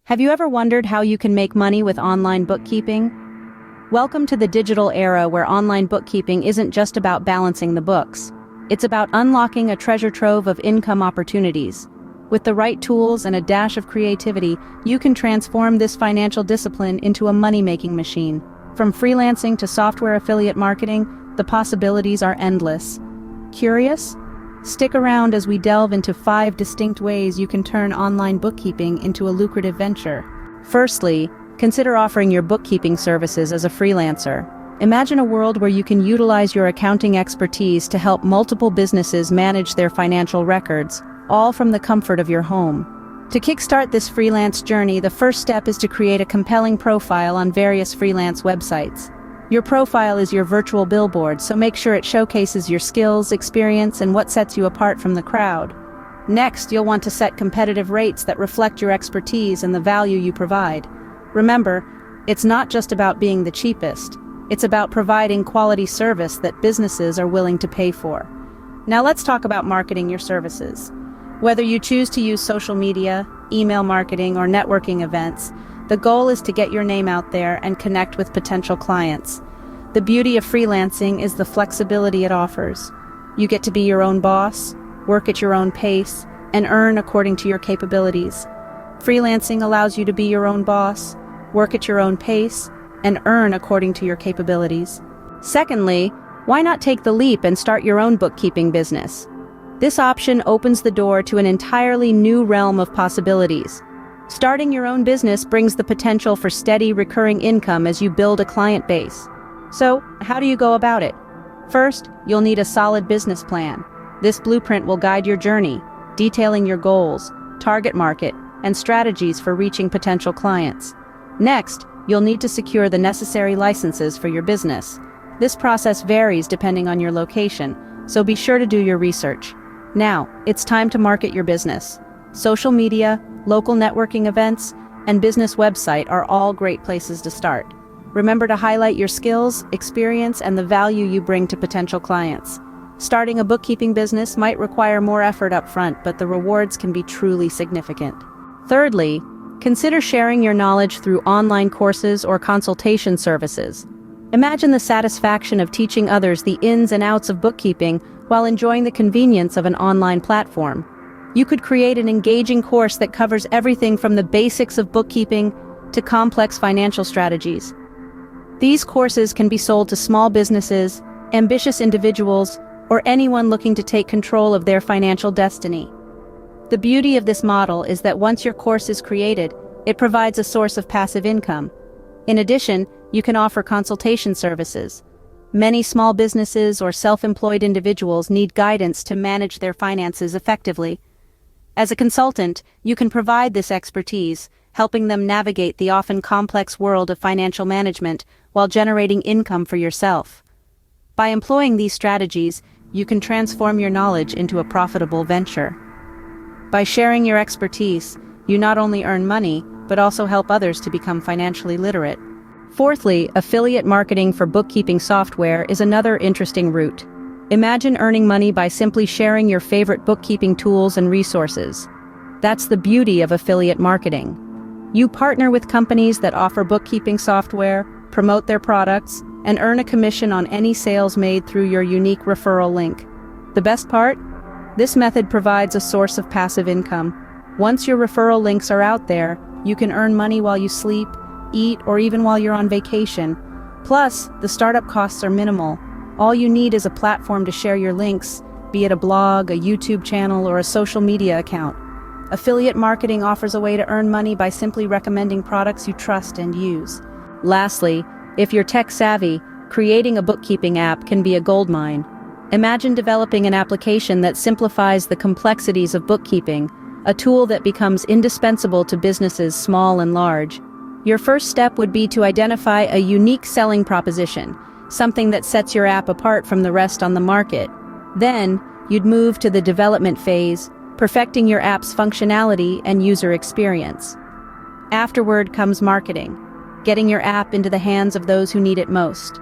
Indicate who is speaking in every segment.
Speaker 1: Have you ever wondered how you can make money with online bookkeeping? Welcome to the digital era where online bookkeeping isn't just about balancing the books. It's about unlocking a treasure trove of income opportunities. With the right tools and a dash of creativity, you can transform this financial discipline into a money-making machine. From freelancing to software affiliate marketing, the possibilities are endless. Curious? Stick around as we delve into 5 distinct ways you can turn online bookkeeping into a lucrative venture. Firstly, consider offering your bookkeeping services as a freelancer. Imagine a world where you can utilize your accounting expertise to help multiple businesses manage their financial records, all from the comfort of your home. To kickstart this freelance journey, the first step is to create a compelling profile on various freelance websites. Your profile is your virtual billboard, so make sure it showcases your skills, experience, and what sets you apart from the crowd. Next, you'll want to set competitive rates that reflect your expertise and the value you provide. Remember, it's not just about being the cheapest. It's about providing quality service that businesses are willing to pay for. Now let's talk about marketing your services. Whether you choose to use social media, email marketing, or networking events, the goal is to get your name out there and connect with potential clients. The beauty of freelancing is the flexibility it offers. You get to be your own boss, work at your own pace, and earn according to your capabilities. Freelancing allows you to be your own boss, work at your own pace, and earn according to your capabilities. Secondly, why not take the leap and start your own bookkeeping business? This option opens the door to an entirely new realm of possibilities. Starting your own business brings the potential for steady, recurring income as you build a client base. So, how do you go about it? First, you'll need a solid business plan. This blueprint will guide your journey, detailing your goals, target market, and strategies for reaching potential clients. Next, you'll need to secure the necessary licenses for your business. This process varies depending on your location, so be sure to do your research. Now, it's time to market your business. Social media, local networking events, and business website are all great places to start. Remember to highlight your skills, experience, and the value you bring to potential clients. Starting a bookkeeping business might require more effort up front, but the rewards can be truly significant. Thirdly, consider sharing your knowledge through online courses or consultation services. Imagine the satisfaction of teaching others the ins and outs of bookkeeping while enjoying the convenience of an online platform. You could create an engaging course that covers everything from the basics of bookkeeping to complex financial strategies. These courses can be sold to small businesses, ambitious individuals, or anyone looking to take control of their financial destiny. The beauty of this model is that once your course is created, it provides a source of passive income. In addition, you can offer consultation services. Many small businesses or self-employed individuals need guidance to manage their finances effectively. As a consultant, you can provide this expertise, helping them navigate the often complex world of financial management while generating income for yourself. By employing these strategies, you can transform your knowledge into a profitable venture. By sharing your expertise, you not only earn money, but also help others to become financially literate. Fourthly, affiliate marketing for bookkeeping software is another interesting route. Imagine earning money by simply sharing your favorite bookkeeping tools and resources. That's the beauty of affiliate marketing. You partner with companies that offer bookkeeping software, promote their products, and earn a commission on any sales made through your unique referral link. The best part? This method provides a source of passive income. Once your referral links are out there, you can earn money while you sleep, eat, or even while you're on vacation. Plus, the startup costs are minimal. All you need is a platform to share your links, be it a blog, a YouTube channel, or a social media account. Affiliate marketing offers a way to earn money by simply recommending products you trust and use. Lastly, if you're tech-savvy, creating a bookkeeping app can be a goldmine. Imagine developing an application that simplifies the complexities of bookkeeping, a tool that becomes indispensable to businesses small and large. Your first step would be to identify a unique selling proposition, something that sets your app apart from the rest on the market. Then, you'd move to the development phase, perfecting your app's functionality and user experience. Afterward comes marketing, getting your app into the hands of those who need it most.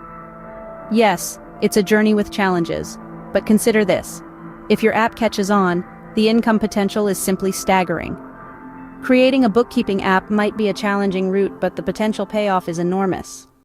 Speaker 1: Yes, it's a journey with challenges, but consider this. If your app catches on, the income potential is simply staggering. Creating a bookkeeping app might be a challenging route, but the potential payoff is enormous.